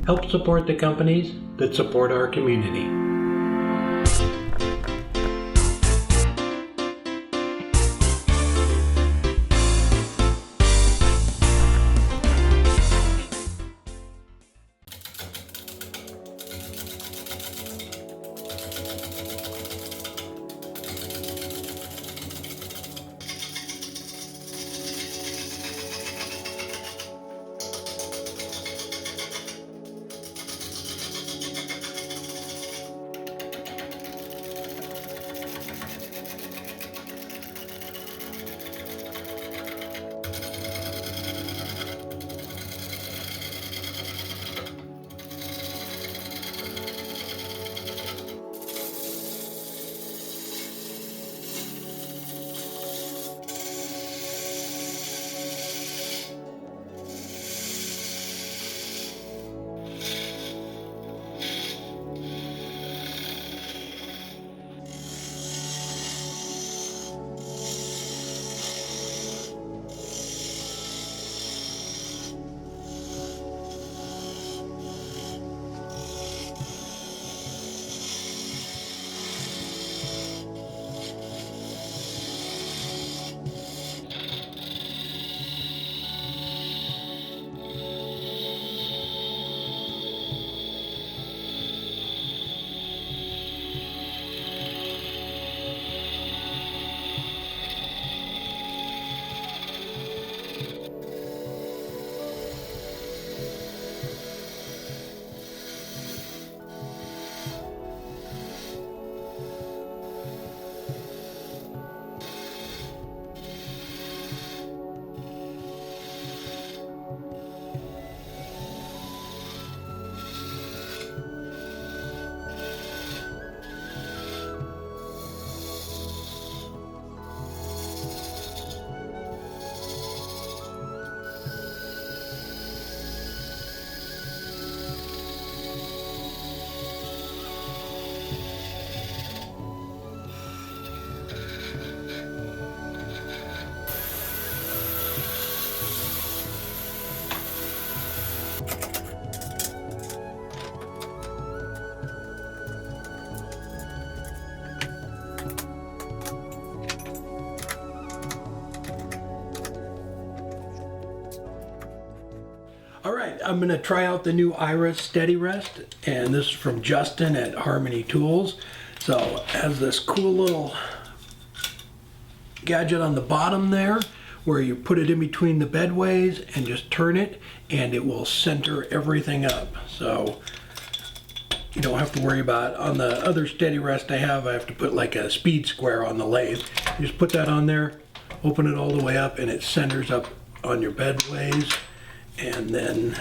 Help support the companies that support our community. Alright, I'm going to try out the new Iris Steady Rest, and this is from Justin at Harmony Tools. So it has this cool little gadget on the bottom there where you put it in between the bedways and just turn it and it will center everything up. So you don't have to worry about, on the other Steady Rest I have to put like a speed square on the lathe. You just put that on there, open it all the way up, and it centers up on your bedways. And then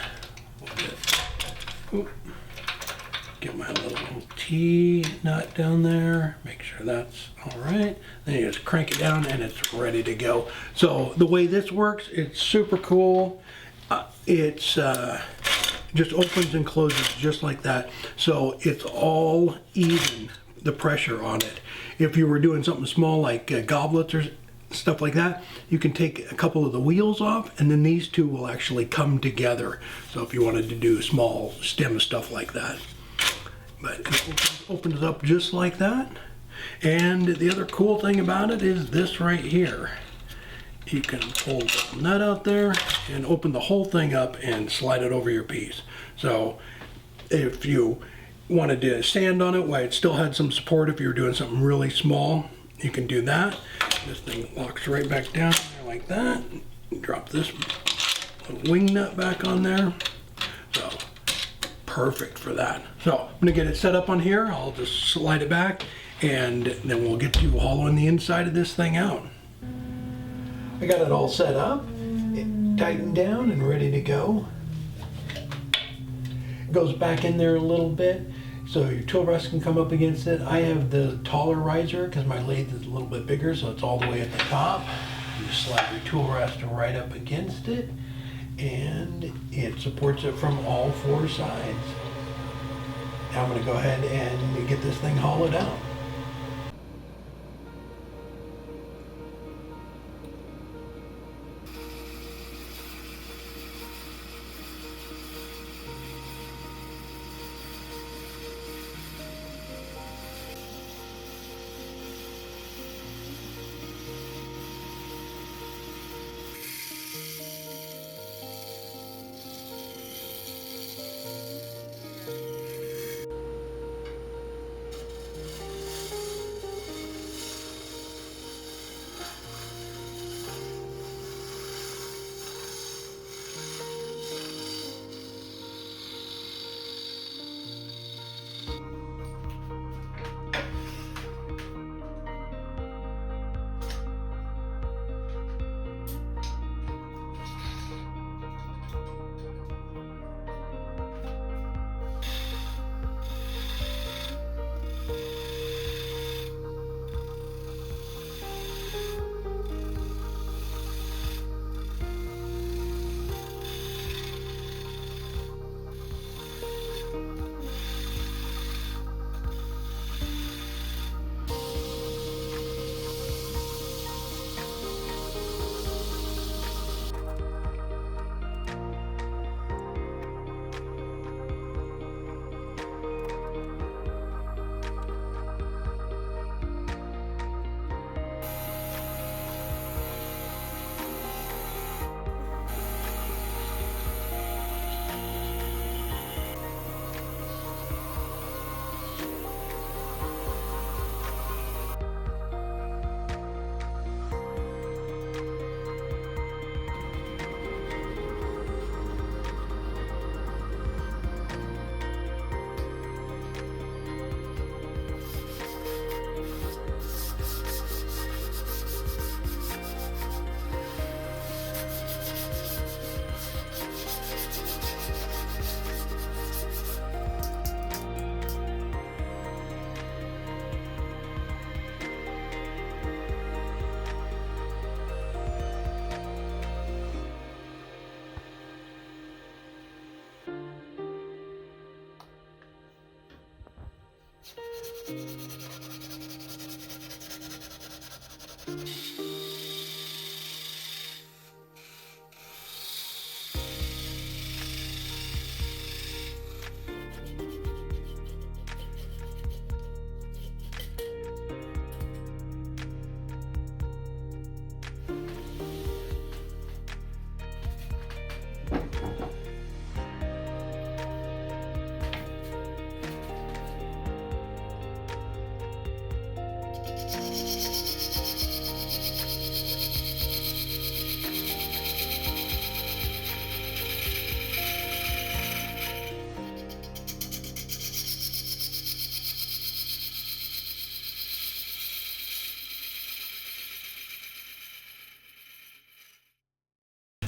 get my little T-nut down there, make sure that's all right. Then you just crank it down and it's ready to go. So the way this works, it's super cool. It's just opens and closes just like that. So it's all even, the pressure on it. If you were doing something small like goblets or stuff like that, you can take a couple of the wheels off and then these two will actually come together. So if you wanted to do small stem stuff like that. But it opens up just like that. And the other cool thing about it is this right here. You can pull the nut out there and open the whole thing up and slide it over your piece. So if you wanted to sand on it while it still had some support, if you were doing something really small, you can do that. This thing locks right back down there like that. Drop this little wing nut back on there. So perfect for that. So I'm gonna get it set up on here. I'll just slide it back and then we'll get to hollowing the inside of this thing out. I got it all set up, tightened down and ready to go. It goes back in there a little bit so your tool rest can come up against it. I have the taller riser because my lathe is a little bit bigger, so it's all the way at the top. You slide your tool rest right up against it and it supports it from all four sides. Now I'm going to go ahead and get this thing hollowed out.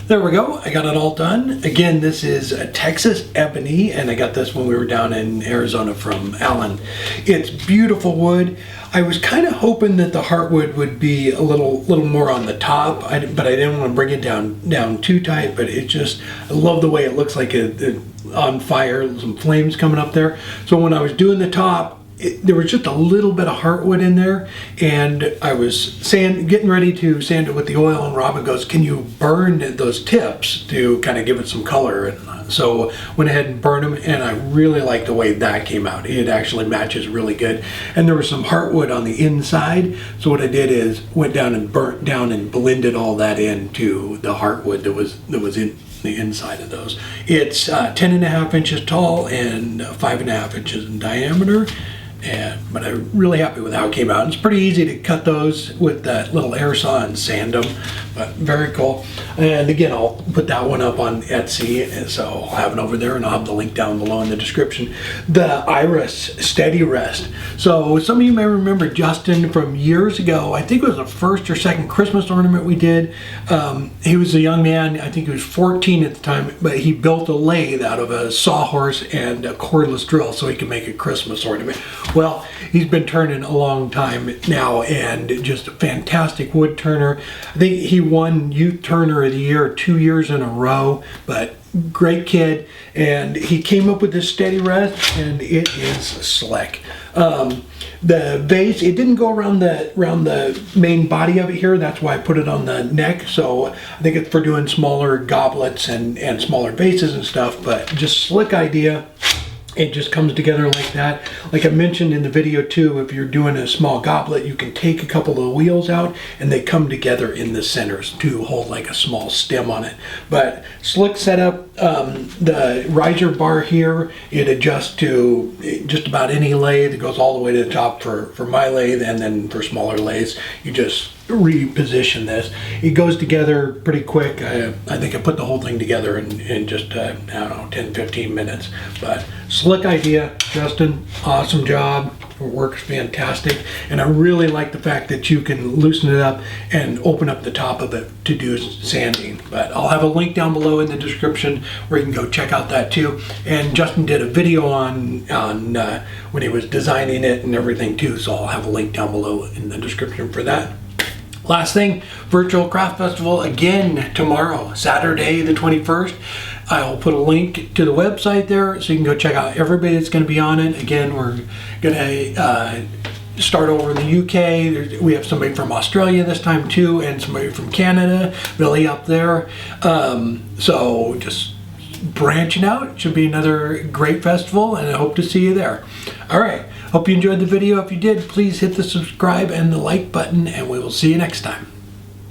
There we go. I got it all done. Again, this is a Texas Ebony, and I got this when we were down in Arizona from Alan. It's beautiful wood. I was kind of hoping that the heartwood would be a little more on the top, but I didn't want to bring it down too tight. But it just, I love the way it looks like it on fire, some flames coming up there. So when I was doing the top, there was just a little bit of heartwood in there, and I was getting ready to sand it with the oil, and Robin goes, "Can you burn those tips to kind of give it some color?" And so went ahead and burned them, and I really like the way that came out. It actually matches really good, and there was some heartwood on the inside. So what I did is went down and burnt down and blended all that into the heartwood that was in the inside of those. It's 10.5 inches tall and 5.5 inches in diameter. But I'm really happy with how it came out. It's pretty easy to cut those with that little air saw and sand them, but very cool. And again, I'll put that one up on Etsy, and so I'll have it over there, and I'll have the link down below in the description. The Iris Steady Rest. So some of you may remember Justin from years ago. I think it was the first or second Christmas ornament we did. He was a young man. I think he was 14 at the time, but he built a lathe out of a sawhorse and a cordless drill so he could make a Christmas ornament. Well, he's been turning a long time now, and just a fantastic wood turner. I think he won Youth Turner of the Year 2 years in a row, but great kid. And he came up with this Steady Rest, and it is slick. The vase, it didn't go around the main body of it here. That's why I put it on the neck. So I think it's for doing smaller goblets and smaller vases and stuff, but just slick idea. It just comes together like that. Like I mentioned in the video too, if you're doing a small goblet, you can take a couple of wheels out and they come together in the centers to hold like a small stem on it. But slick setup. The riser bar here, it adjusts to just about any lathe. It goes all the way to the top for my lathe, and then for smaller lathes, you just reposition this. It goes together pretty quick. I think I put the whole thing together in just I don't know, 10-15 minutes. But slick idea, Justin. Awesome job. It works fantastic, and I really like the fact that you can loosen it up and open up the top of it to do sanding. But I'll have a link down below in the description where you can go check out that too. And Justin did a video on when he was designing it and everything too, so I'll have a link down below in the description for that. Last thing, Virtual Craft Festival again tomorrow, Saturday the 21st. I'll put a link to the website there so you can go check out everybody that's going to be on it. Again, we're going to start over in the UK. We have somebody from Australia this time too, and somebody from Canada, Billy up there. So just branching out. It should be another great festival, and I hope to see you there. All right. Hope you enjoyed the video. If you did, please hit the subscribe and the like button, and we will see you next time.